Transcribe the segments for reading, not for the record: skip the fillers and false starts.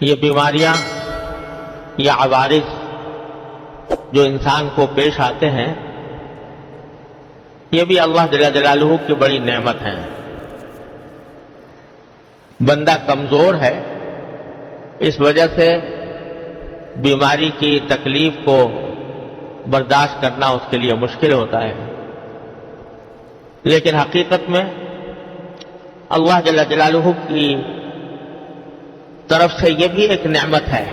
یہ بیماریاں یا عوارض جو انسان کو پیش آتے ہیں، یہ بھی اللہ جل جلالہ کی بڑی نعمت ہے۔ بندہ کمزور ہے، اس وجہ سے بیماری کی تکلیف کو برداشت کرنا اس کے لیے مشکل ہوتا ہے، لیکن حقیقت میں اللہ جل جلالہ کی طرف سے یہ بھی ایک نعمت ہے۔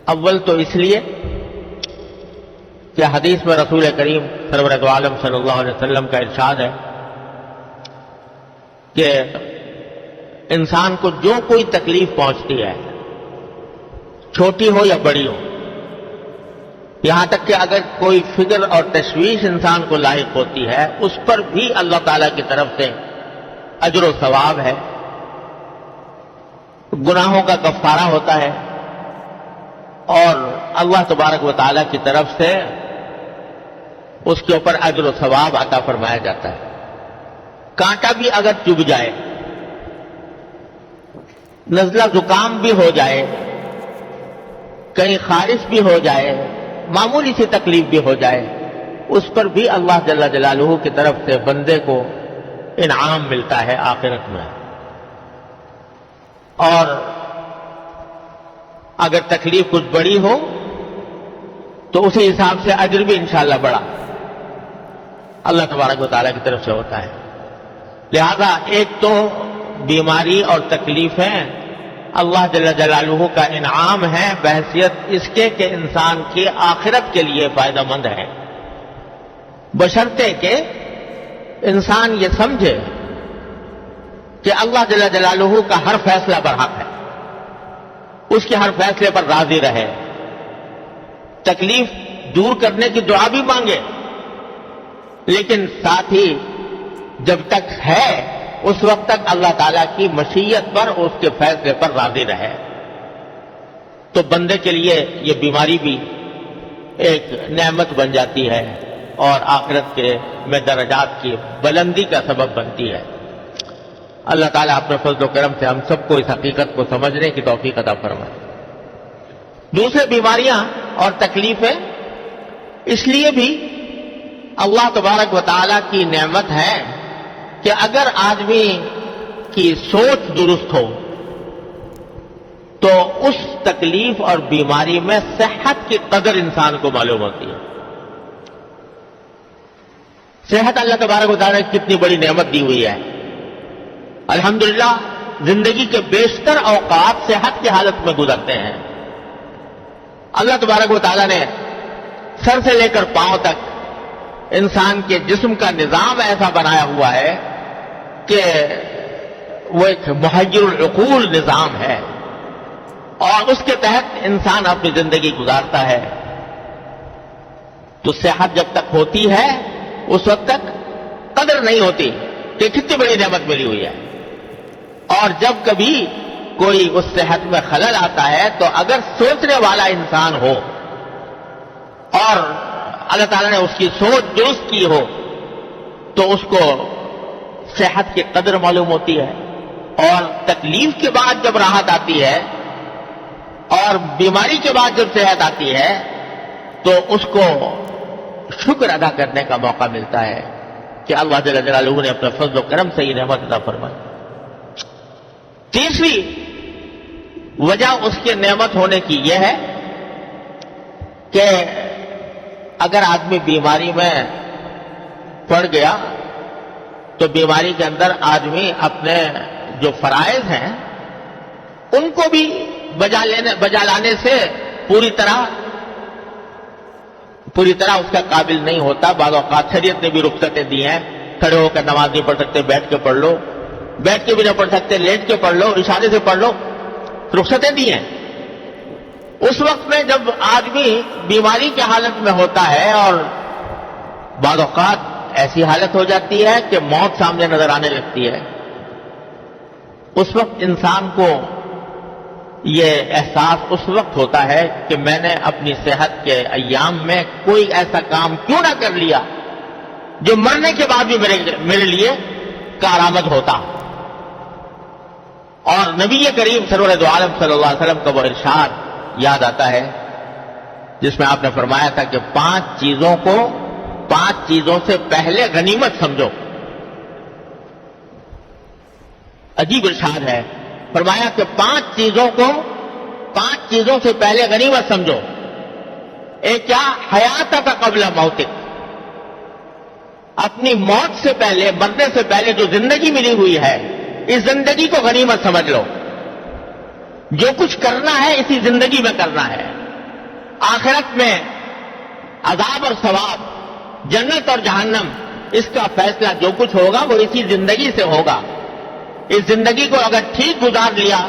اول تو اس لیے کہ حدیث میں رسول کریم سرور دو عالم صلی اللہ علیہ وسلم کا ارشاد ہے کہ انسان کو جو کوئی تکلیف پہنچتی ہے، چھوٹی ہو یا بڑی ہو، یہاں تک کہ اگر کوئی فکر اور تشویش انسان کو لاحق ہوتی ہے، اس پر بھی اللہ تعالی کی طرف سے اجر و ثواب ہے، گناہوں کا کفارہ ہوتا ہے، اور اللہ تبارک و تعالی کی طرف سے اس کے اوپر اجر و ثواب عطا فرمایا جاتا ہے۔ کانٹا بھی اگر چبھ جائے، نزلہ زکام بھی ہو جائے، کہیں خارش بھی ہو جائے، معمولی سی تکلیف بھی ہو جائے، اس پر بھی اللہ جل جلالہ کی طرف سے بندے کو انعام ملتا ہے آخرت میں۔ اور اگر تکلیف کچھ بڑی ہو تو اسی حساب سے اجر بھی انشاءاللہ بڑا اللہ تبارک و تعالیٰ کی طرف سے ہوتا ہے۔ لہذا ایک تو بیماری اور تکلیفیں اللہ جل جلالہ کا انعام ہے بحیثیت اس کے کہ انسان کی آخرت کے لیے فائدہ مند ہے، بشرطے کہ انسان یہ سمجھے کہ اللہ جل جلالہ کا ہر فیصلہ برحق ہے، اس کے ہر فیصلے پر راضی رہے، تکلیف دور کرنے کی دعا بھی مانگے، لیکن ساتھ ہی جب تک ہے اس وقت تک اللہ تعالیٰ کی مشیت پر، اس کے فیصلے پر راضی رہے۔ تو بندے کے لیے یہ بیماری بھی ایک نعمت بن جاتی ہے اور آخرت کے میں درجات کی بلندی کا سبب بنتی ہے۔ اللہ تعالیٰ اپنے فضل و کرم سے ہم سب کو اس حقیقت کو سمجھنے کی توفیق عطا فرمائے۔ دوسرے بیماریاں اور تکلیفیں اس لیے بھی اللہ تبارک و تعالیٰ کی نعمت ہے کہ اگر آدمی کی سوچ درست ہو تو اس تکلیف اور بیماری میں صحت کی قدر انسان کو معلوم ہوتی ہے۔ صحت اللہ تبارک و تعالیٰ نے کتنی بڑی نعمت دی ہوئی ہے۔ الحمدللہ زندگی کے بیشتر اوقات صحت کی حالت میں گزرتے ہیں۔ اللہ تبارک و تعالیٰ نے سر سے لے کر پاؤں تک انسان کے جسم کا نظام ایسا بنایا ہوا ہے کہ وہ ایک محیر العقول نظام ہے، اور اس کے تحت انسان اپنی زندگی گزارتا ہے۔ تو صحت جب تک ہوتی ہے اس وقت تک قدر نہیں ہوتی کہ کتنی بڑی نعمت ملی ہوئی ہے، اور جب کبھی کوئی اس صحت میں خلل آتا ہے تو اگر سوچنے والا انسان ہو اور اللہ تعالیٰ نے اس کی سوچ درست کی ہو تو اس کو صحت کی قدر معلوم ہوتی ہے، اور تکلیف کے بعد جب راحت آتی ہے اور بیماری کے بعد جب صحت آتی ہے تو اس کو شکر ادا کرنے کا موقع ملتا ہے کہ اللہ جل جلالہ نے اپنے فضل و کرم سے یہ نعمت عطا فرمائی۔ تیسری وجہ اس کے نعمت ہونے کی یہ ہے کہ اگر آدمی بیماری میں پڑ گیا تو بیماری کے اندر آدمی اپنے جو فرائض ہیں ان کو بھی بجا لانے سے پوری طرح اس کا قابل نہیں ہوتا۔ بعض اوقات شریعت نے بھی رخصتیں دی ہیں، کھڑے ہو کر نماز نہیں پڑھ سکتے، بیٹھ کے پڑھ لو، بیٹھ کے بھی نہیں پڑھ سکتے، لیٹ کے پڑھ لو، اشارے سے پڑھ لو، رخصتیں دی ہیں۔ اس وقت میں جب آدمی بیماری کی حالت میں ہوتا ہے اور بعض اوقات ایسی حالت ہو جاتی ہے کہ موت سامنے نظر آنے لگتی ہے، اس وقت انسان کو یہ احساس اس وقت ہوتا ہے کہ میں نے اپنی صحت کے ایام میں کوئی ایسا کام کیوں نہ کر لیا جو مرنے کے بعد بھی میرے لیے کارآمد ہوتا۔ اور نبی کریم سرور دو عالم صلی اللہ علیہ وسلم کا وہ ارشاد یاد آتا ہے جس میں آپ نے فرمایا تھا کہ 5 چیزوں سے پہلے غنیمت سمجھو. عجیب ارشاد ہے. فرمایا کہ 5 چیزوں سے پہلے غنیمت سمجھو. ایک کیا؟ حیات کا قبل موتک، اپنی موت سے پہلے، مرنے سے پہلے جو زندگی ملی ہوئی ہے اس زندگی کو غنیمت سمجھ لو. جو کچھ کرنا ہے اسی زندگی میں کرنا ہے. آخرت میں عذاب اور ثواب، جنت اور جہنم، اس کا فیصلہ جو کچھ ہوگا وہ اسی زندگی سے ہوگا. اس زندگی کو اگر ٹھیک گزار لیا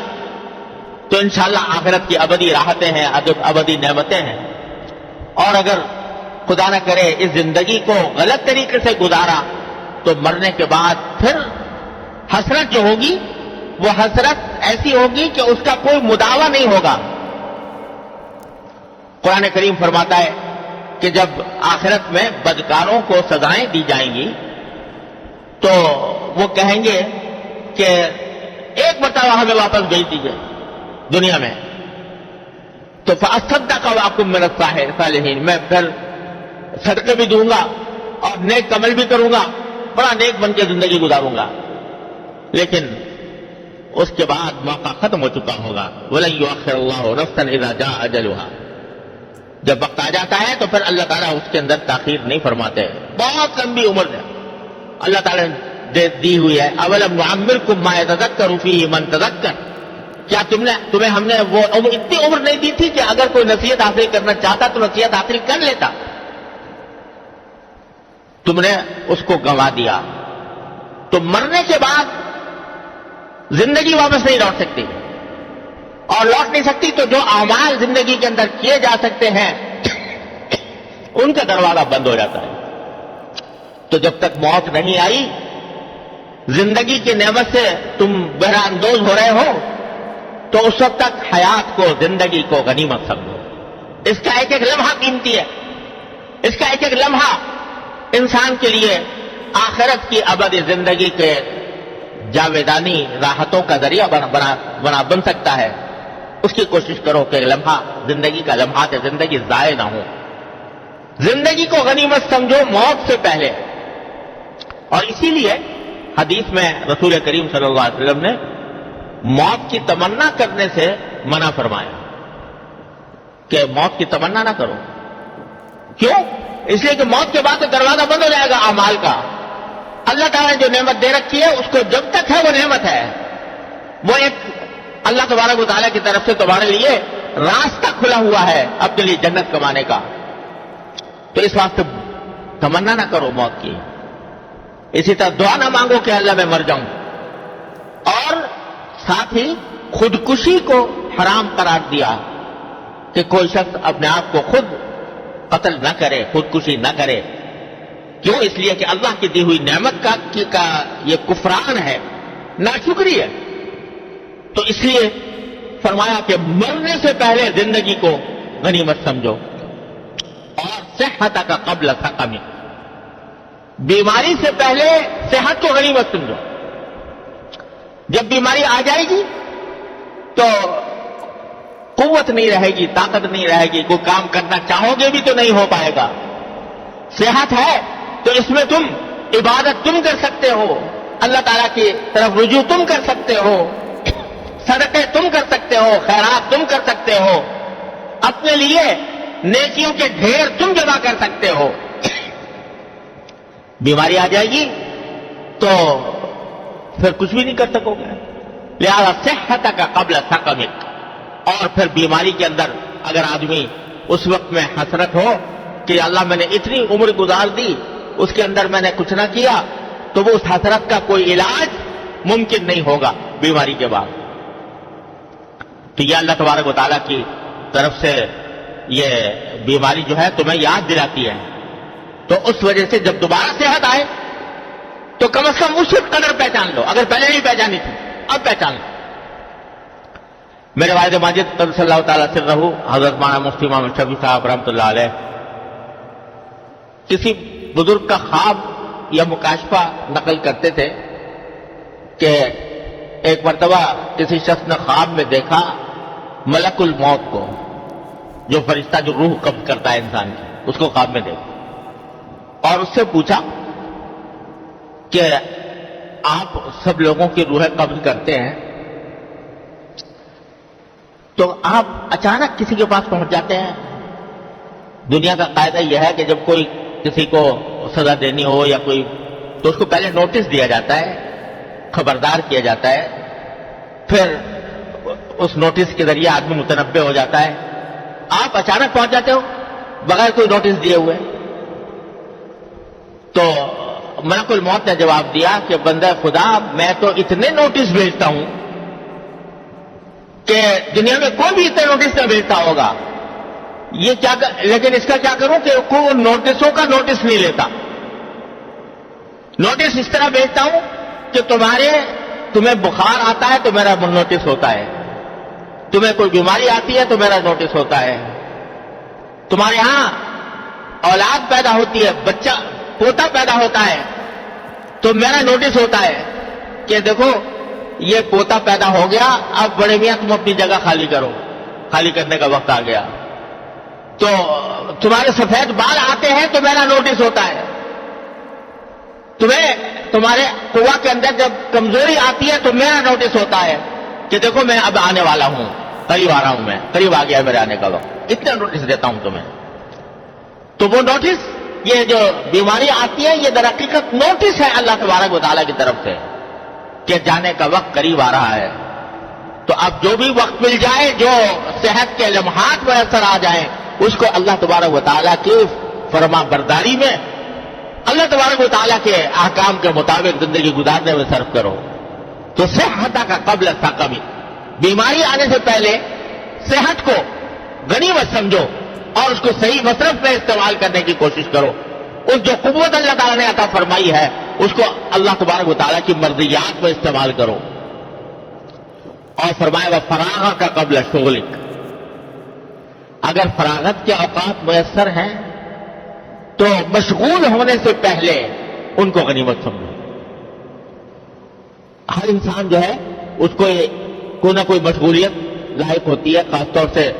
تو انشاءاللہ آخرت کی ابدی راحتیں ہیں، ابدی نعمتیں ہیں. اور اگر خدا نہ کرے اس زندگی کو غلط طریقے سے گزارا تو مرنے کے بعد پھر حسرت جو ہوگی وہ حسرت ایسی ہوگی کہ اس کا کوئی مداوع نہیں ہوگا. قرآن کریم فرماتا ہے کہ جب آخرت میں بدکاروں کو سزائیں دی جائیں گی تو وہ کہیں گے کہ ایک مرتبہ ہمیں واپس بھیج دیجیے دنیا میں. تو فَأَصَّدَّقَ وَأَكُن مِّنَ الصَّالِحِينَ، میں پھر صدقے بھی دوں گا اور نیک عمل بھی کروں گا، بڑا نیک بن کے زندگی گزاروں گا. لیکن اس کے بعد موقع ختم ہو چکا ہوگا. وَلَن يُؤَخِّرَ اللَّهُ نَفْسًا إِذَا جَاءَ أَجَلُهَا، جب وقت آ جاتا ہے تو پھر اللہ تعالیٰ اس کے اندر تاخیر نہیں فرماتے. بہت لمبی عمر ہے اللہ تعالیٰ نے دی ہوئی ہے. اولم نعمرکم ما یتذکر فیہ من تذکر، کیا تمہیں ہم نے وہ اتنی عمر نہیں دی تھی کہ اگر کوئی نصیحت حاصل کرنا چاہتا تو نصیحت حاصل کر لیتا؟ تم نے اس کو گنوا دیا. تو مرنے کے بعد زندگی واپس نہیں لوٹ سکتی، اور لوٹ نہیں سکتی تو جو اعمال زندگی کے اندر کیے جا سکتے ہیں ان کا دروازہ بند ہو جاتا ہے. تو جب تک موت نہیں آئی، زندگی کی نعمت سے تم بہرہ اندوز ہو رہے ہو، تو اس وقت تک حیات کو، زندگی کو غنیمت سمجھو. اس کا ایک ایک لمحہ قیمتی ہے. اس کا ایک ایک لمحہ انسان کے لیے آخرت کی ابدی زندگی کے جاویدانی راحتوں کا ذریعہ بن سکتا ہے. اس کی کوشش کرو کہ لمحہ زندگی کا لمحات زندگی ضائع نہ ہو. زندگی کو غنیمت سمجھو موت سے پہلے. اور اسی لیے حدیث میں رسول کریم صلی اللہ علیہ وسلم نے موت کی تمنا کرنے سے منع فرمایا کہ موت کی تمنا نہ کرو. کیوں؟ اس لیے کہ موت کے بعد تو دروازہ بند ہو جائے گا اعمال کا. اللہ تعالیٰ نے جو نعمت دے رکھی ہے اس کو جب تک ہے وہ نعمت ہے. وہ ایک اللہ تبارک و تعالیٰ کی طرف سے تمہارے لیے راستہ کھلا ہوا ہے اپنے لیے جنت کمانے کا. تو اس واسطے تمنا نہ کرو موت کی. اسی طرح دعا نہ مانگو کہ اللہ میں مر جاؤں. اور ساتھ ہی خودکشی کو حرام قرار دیا کہ کوئی شخص اپنے آپ کو خود قتل نہ کرے، خودکشی نہ کرے. کیوں؟ اس لیے کہ اللہ کی دی ہوئی نعمت کا یہ کفران ہے، ناشکری ہے. تو اس لیے فرمایا کہ مرنے سے پہلے زندگی کو غنیمت سمجھو. اور صحت کا قبل سقم، بیماری سے پہلے صحت کو غنیمت سمجھو. جب بیماری آ جائے گی تو قوت نہیں رہے گی، طاقت نہیں رہے گی، کوئی کام کرنا چاہو گے بھی تو نہیں ہو پائے گا. صحت ہے تو اس میں تم عبادت تم کر سکتے ہو، اللہ تعالیٰ کی طرف رجوع تم کر سکتے ہو، صدقے تم کر سکتے ہو، خیرات تم کر سکتے ہو، اپنے لیے نیکیوں کے ڈھیر تم جمع کر سکتے ہو. بیماری آ جائے گی تو پھر کچھ بھی نہیں کر سکو گے. لہذا صحت کا قبل سقمک. اور پھر بیماری کے اندر اگر آدمی اس وقت میں حسرت ہو کہ اللہ میں نے اتنی عمر گزار دی، اس کے اندر میں نے کچھ نہ کیا، تو وہ اس حسرت کا کوئی علاج ممکن نہیں ہوگا بیماری کے بعد. تو یہ اللہ تبارک و تعالیٰ کی طرف سے یہ بیماری جو ہے تمہیں یاد دلاتی ہے. تو اس وجہ سے جب دوبارہ صحت آئے تو کم از کم اس قدر پہچان لو. اگر پہلے نہیں پہچانی تھی اب پہچان لو. میرے والد ماجد صلی اللہ تعالیٰ سے رہو حضرت مولانا مفتی محمد شفیع صاحب رحمۃ اللہ علیہ کسی بزرگ کا خواب یا مکاشفہ نقل کرتے تھے کہ ایک مرتبہ کسی شخص نے خواب میں دیکھا ملک الموت کو، جو فرشتہ جو روح قبض کرتا ہے انسان کی، اس کو خواب میں دیکھا اور اس سے پوچھا کہ آپ سب لوگوں کی روحیں قبض کرتے ہیں تو آپ اچانک کسی کے پاس پہنچ جاتے ہیں؟ دنیا کا قاعدہ یہ ہے کہ جب کوئی کسی کو سزا دینی ہو یا کوئی، تو اس کو پہلے نوٹس دیا جاتا ہے، خبردار کیا جاتا ہے، پھر اس نوٹس کے ذریعے آدمی متنبع ہو جاتا ہے۔ آپ اچانک پہنچ جاتے ہو بغیر کوئی نوٹس دیے ہوئے۔ تو ملک الموت نے جواب دیا کہ بندہ خدا، میں تو اتنے نوٹس بھیجتا ہوں کہ دنیا میں کوئی بھی اتنے نوٹس نہ بھیجتا ہوگا، یہ کیا لیکن اس کا کیا کروں کہ کوئی نوٹسوں کا نوٹس نہیں لیتا۔ نوٹس اس طرح بھیجتا ہوں کہ تمہیں بخار آتا ہے تو میرا نوٹس ہوتا ہے، تمہیں کوئی بیماری آتی ہے تو میرا نوٹس ہوتا ہے، تمہارے ہاں اولاد پیدا ہوتی ہے، بچہ پوتا پیدا ہوتا ہے تو میرا نوٹس ہوتا ہے کہ دیکھو یہ پوتا پیدا ہو گیا، اب بڑے میاں تم اپنی جگہ خالی کرو، خالی کرنے کا وقت آ گیا۔ تو تمہارے سفید بال آتے ہیں تو میرا نوٹس ہوتا ہے، تمہارے قوا کے اندر جب کمزوری آتی ہے تو میرا نوٹس ہوتا ہے کہ دیکھو میں اب آنے والا ہوں، قریب آ رہا ہوں، میں قریب آ گیا ہے میرے آنے کا وقت، اتنا نوٹس دیتا ہوں تمہیں۔ تو وہ نوٹس، یہ جو بیماری آتی ہے یہ در حقیقت نوٹس ہے اللہ تبارک و تعالیٰ کی طرف سے کہ جانے کا وقت قریب آ رہا ہے۔ تو اب جو بھی وقت مل جائے، جو صحت کے لمحات میسر آ جائیں، اس کو اللہ تبارک و تعالیٰ کی فرما برداری میں، اللہ تبارک و تعالیٰ کے احکام کے مطابق زندگی گزارنے میں صرف کرو۔ تو صحت کا قبل سقم، بیماری آنے سے پہلے صحت کو غنیمت سمجھو اور اس کو صحیح مصرف میں استعمال کرنے کی کوشش کرو۔ اس جو قوت اللہ تعالیٰ نے عطا فرمائی ہے اس کو اللہ تبارک و تعالیٰ کی مرضیات میں استعمال کرو۔ اور فرمایا وہ فراغت کا قبل شغلک، اگر فراغت کے اوقات میسر ہیں تو مشغول ہونے سے پہلے ان کو غنیمت سمجھو۔ ہر انسان جو ہے اس کو کوئی نہ کوئی مشغولیت لاحق ہوتی ہے، خاص طور سے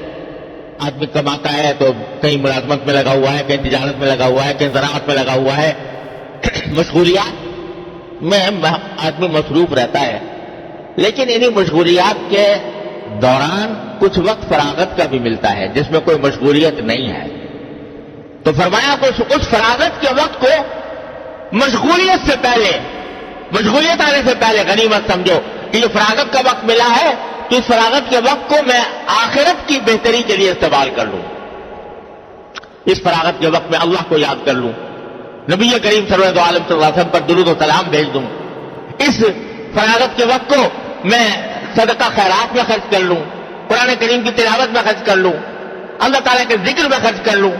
آدمی کماتا ہے تو کہیں ملازمت میں لگا ہوا ہے، کہیں تجارت میں لگا ہوا ہے، کہیں زراعت میں لگا ہوا ہے، مشغولیات میں آدمی مصروف رہتا ہے۔ لیکن انہی مشغولیات کے دوران کچھ وقت فراغت کا بھی ملتا ہے جس میں کوئی مشغولیت نہیں ہے۔ تو فرمایا کہ اس فراغت کے وقت کو مشغولیت سے پہلے، مشغولیت آنے سے پہلے غنیمت سمجھو کہ یہ فراغت کا وقت ملا ہے تو اس فراغت کے وقت کو میں آخرت کی بہتری کے لیے استعمال کر لوں، اس فراغت کے وقت میں اللہ کو یاد کر لوں، نبی کریم صلی اللہ علیہ وسلم پر درود و سلام بھیج دوں، اس فراغت کے وقت کو میں صدقہ خیرات میں خرچ کر لوں، قرآن کریم کی تلاوت میں خرچ کر لوں، اللہ تعالیٰ کے ذکر میں خرچ کر لوں۔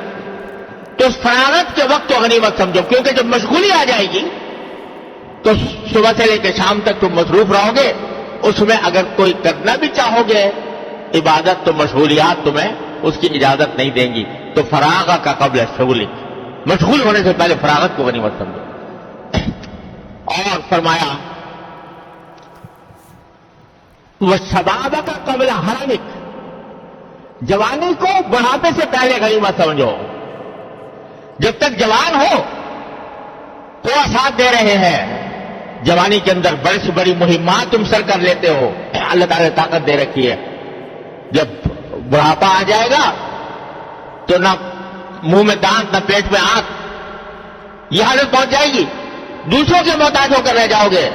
تو اس فراغت کے وقت کو غنیمت سمجھو، کیونکہ جب مشغولی آ جائے گی تو صبح سے لے کے شام تک تم مصروف رہو گے، اس میں اگر کوئی کرنا بھی چاہو گے عبادت تو مشغولیات تمہیں اس کی اجازت نہیں دیں گی۔ تو فراغت کا قبل شغلی، مشغول ہونے سے پہلے فراغت کو غنیمت سمجھو۔ اور فرمایا وَالشَّبَابَ کا قبل حرمک، جوانی کو بڑھاپے سے پہلے غنیمت سمجھو۔ جب تک جوان ہو تو ساتھ دے رہے ہیں، جوانی کے اندر بڑی سے بڑی مہمات تم سر کر لیتے ہو، اللہ تعالیٰ نے طاقت دے رکھی ہے۔ جب بڑھاپا آ جائے گا تو نہ منہ میں دانت نہ پیٹ میں آنکھ، یہ حالت پہنچ جائے گی، دوسروں کے محتاج ہو کر رہ جاؤ گے،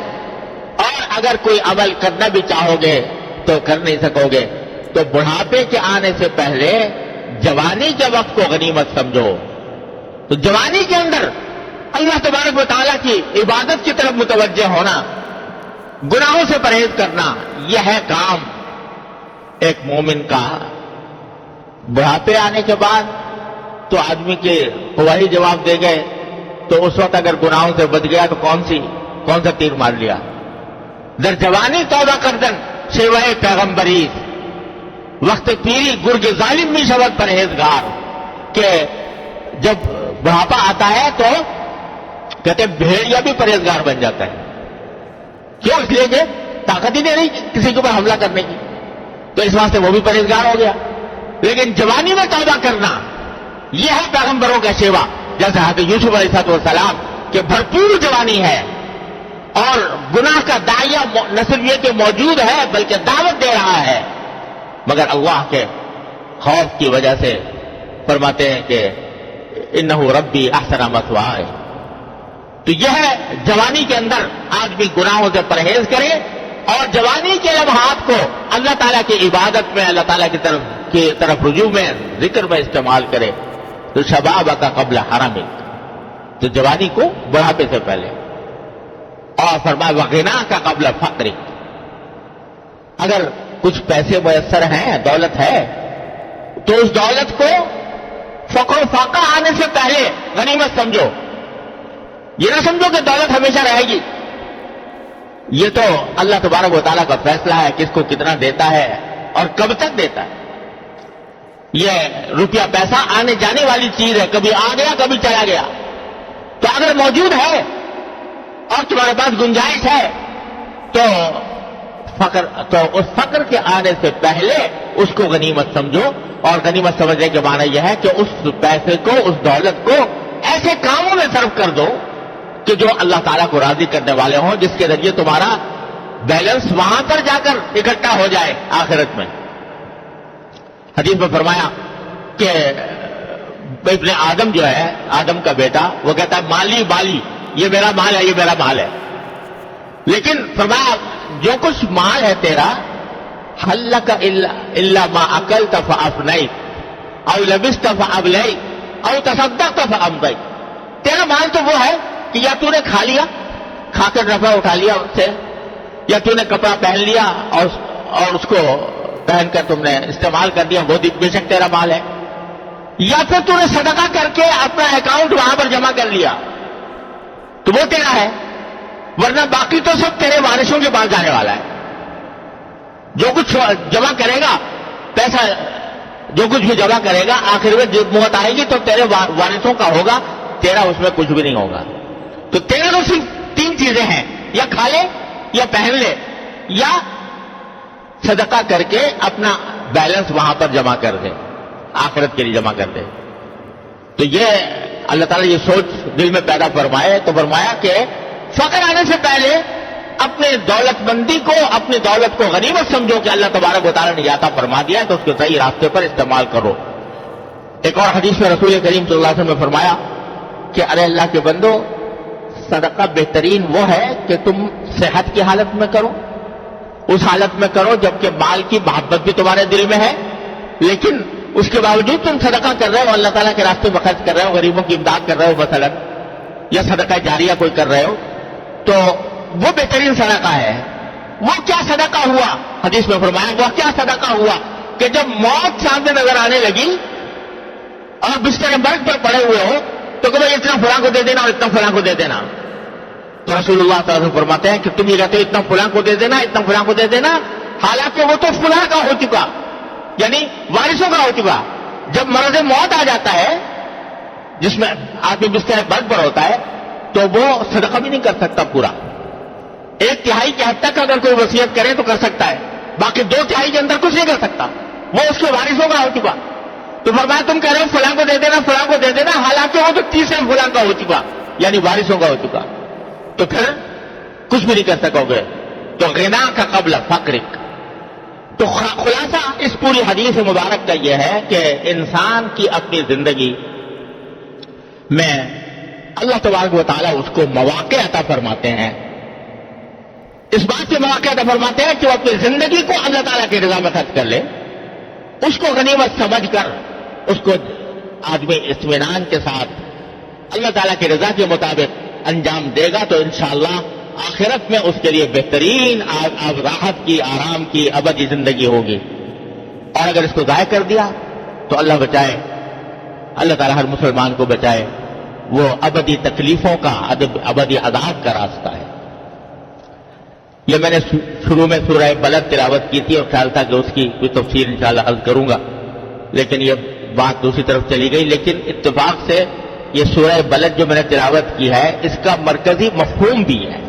اور اگر کوئی عمل کرنا بھی چاہو گے تو کر نہیں سکو گے۔ تو بڑھاپے کے آنے سے پہلے جوانی کے وقت کو غنیمت سمجھو۔ تو جوانی کے اندر اللہ تبارک و تعالیٰ کی عبادت کی طرف متوجہ ہونا، گناہوں سے پرہیز کرنا، یہ ہے کام ایک مومن کا۔ بڑھاپے آنے کے بعد تو آدمی کے وہی جواب دے گئے، تو اس وقت اگر گناہوں سے بچ گیا تو کون سا تیر مار لیا۔ در جوانی توبہ کردن سوائے پیغمبری، وقت پیری گرگ ظالم بھی شبد پرہیزگار، کہ جب بڑھاپا آتا ہے تو کہتے ہیں بھیڑیا بھی پرہیزگار بن جاتا ہے۔ کیوں؟ اس لیے کہ طاقت ہی نہیں رہی کسی کے اوپر حملہ کرنے کی، تو اس واسطے وہ بھی پرہیزگار ہو گیا۔ لیکن جوانی میں توبہ کرنا یہ ہے پیغمبروں کا شیوا، جیسے حضرت یوسف علیہ السلام کہ بھرپور جوانی ہے اور گناہ کا داعیہ نہ صرف یہ کہ موجود ہے بلکہ دعوت دے رہا ہے، مگر اللہ کے خوف کی وجہ سے فرماتے ہیں کہ انہ ربی احسن مثوائے۔ تو یہ ہے جوانی کے اندر آدمی گناہوں سے پرہیز کرے اور جوانی کے لمحات کو اللہ تعالیٰ کی عبادت میں، اللہ تعالیٰ کی طرف رجوع میں، ذکر میں استعمال کرے۔ تو شباب کا قبل حرمک، تو جوانی کو بڑھاپے سے پہلے، اور فرمایا وغنا کا قبل فقرک، اگر کچھ پیسے میسر ہیں، دولت ہے، تو اس دولت کو فقر و فاقہ آنے سے پہلے غنیمت سمجھو۔ یہ نہ سمجھو کہ دولت ہمیشہ رہے گی، یہ تو اللہ تبارک و تعالیٰ کا فیصلہ ہے کس کو کتنا دیتا ہے اور کب تک دیتا ہے۔ یہ روپیہ پیسہ آنے جانے والی چیز ہے، کبھی آ گیا کبھی چلا گیا۔ تو اگر موجود ہے اور تمہارے پاس گنجائش ہے تو اس فقر کے آنے سے پہلے اس کو غنیمت سمجھو، اور غنیمت سمجھنے کے معنی یہ ہے کہ اس پیسے کو، اس دولت کو ایسے کاموں میں صرف کر دو کہ جو اللہ تعالیٰ کو راضی کرنے والے ہوں، جس کے ذریعے تمہارا بیلنس وہاں پر جا کر اکٹھا ہو جائے آخرت میں۔ حدیث میں فرمایا کہ ابن آدم جو ہے، آدم کا بیٹا، وہ کہتا ہے مالی بالی، یہ میرا مال ہے، یہ میرا مال ہے، لیکن فرمایا جو کچھ مال ہے تیرا، حل لک الا ما اکلت فافنیت او لبست فابلیت او تصدقت فامضیت، تیرا مال تو وہ ہے کہ یا تو نے کھا لیا، کھا کر نفع اٹھا لیا اس سے، یا تو نے کپڑا پہن لیا اور اس کو پہن کر تم نے استعمال کر دیا، وہ بے شک تیرا مال ہے، یا پھر تو نے صدقہ کر کے اپنا اکاؤنٹ وہاں پر جمع کر لیا تو وہ تیرا ہے، ورنہ باقی تو سب تیرے وارثوں کے پاس جانے والا ہے۔ جو کچھ جمع کرے گا پیسہ، جو کچھ بھی جمع کرے گا، آخر میں جب موت آئے گی تو تیرے وارثوں کا ہوگا، تیرا اس میں کچھ بھی نہیں ہوگا۔ تو تیرے تو صرف تین چیزیں ہیں، یا کھا لے، یا پہن لے، یا صدقہ کر کے اپنا بیلنس وہاں پر جمع کر دے، آخرت کے لیے جمع کر دے۔ تو یہ اللہ تعالیٰ یہ سوچ دل میں پیدا فرمائے، تو فرمایا کہ فقر آنے سے پہلے اپنے دولت مندی کو، اپنی دولت کو غنیمت سمجھو کہ اللہ تبارک و تعالیٰ نے عطا فرما دیا ہے، تو اس کے صحیح راستے پر استعمال کرو۔ ایک اور حدیث میں رسول کریم صلی اللہ علیہ وسلم نے فرمایا کہ ارے اللہ کے بندو، صدقہ بہترین وہ ہے کہ تم صحت کی حالت میں کرو، اس حالت میں کرو جبکہ مال کی محبت بھی تمہارے دل میں ہے، لیکن اس کے باوجود تم صدقہ کر رہے ہو، اللہ تعالیٰ کے راستے میں خرچ کر رہے ہو، غریبوں کی امداد کر رہے ہو مثلا، یا صدقہ جاریہ کوئی کر رہے ہو، تو وہ بہترین صدقہ ہے۔ وہ کیا صدقہ ہوا؟ حدیث میں فرمایا وہ کیا صدقہ ہوا کہ جب موت سامنے نظر آنے لگی اور بستر مرگ پر پڑے ہوئے ہو تو کہ بھائی اتنا فلاں کو دے دینا اور اتنا فلاں کو دے دینا، تو رسول اللہ صلی اللہ علیہ وسلم فرماتے ہیں کہ تم یہ کہتے ہو اتنا فلاں کو دے دینا، اتنا فلاں کو دے دینا، حالانکہ وہ تو فلاں کا ہو چکا، یعنی وارثوں کا ہو چکا۔ جب مرض موت آ جاتا ہے جس میں آدمی بستر مرگ پر ہوتا ہے تو وہ صدقہ بھی نہیں کر سکتا پورا، 1/3 کی حد تک اگر کوئی وصیت کرے تو کر سکتا ہے، باقی 2/3 کے اندر کچھ نہیں کر سکتا، وہ اس کے وارثوں کا ہو چکا۔ تو فرمایا تم کہہ رہے ہو فلاں کو دے دینا، فلاں کو دے دینا، حالانکہ وہ تو تیسرے فلاں کا ہو چکا، یعنی وارثوں کا ہو چکا، تو پھر کچھ بھی نہیں کر سکو گے۔ تو غنا کا قبل فقرک۔ تو خلاصہ اس پوری حدیث مبارک کا یہ ہے کہ انسان کی اپنی زندگی میں اللہ تبارک و تعالیٰ اس کو مواقع عطا فرماتے ہیں، اس بات سے مواقع عطا فرماتے ہیں کہ وہ اپنی زندگی کو اللہ تعالیٰ کی رضا میں خرچ کر لے، اس کو غنیمت سمجھ کر اس کو آدمی اطمینان کے ساتھ اللہ تعالیٰ کی رضا کے مطابق انجام دے گا تو انشاءاللہ آخرت میں اس کے لیے بہترین راحت کی، آرام کی ابدی زندگی ہوگی۔ اور اگر اس کو ضائع کر دیا تو اللہ بچائے، اللہ تعالیٰ ہر مسلمان کو بچائے، وہ ابدی تکلیفوں کا، ابدی عذاب کا راستہ ہے۔ یہ میں نے شروع میں سورہ بلد تلاوت کی تھی اور خیال تھا کہ اس کی کوئی تفسیر انشاءاللہ عرض کروں گا، لیکن یہ بات دوسری طرف چلی گئی۔ لیکن اتفاق سے یہ سورہ بلد جو میں نے تلاوت کی ہے، اس کا مرکزی مفہوم بھی ہے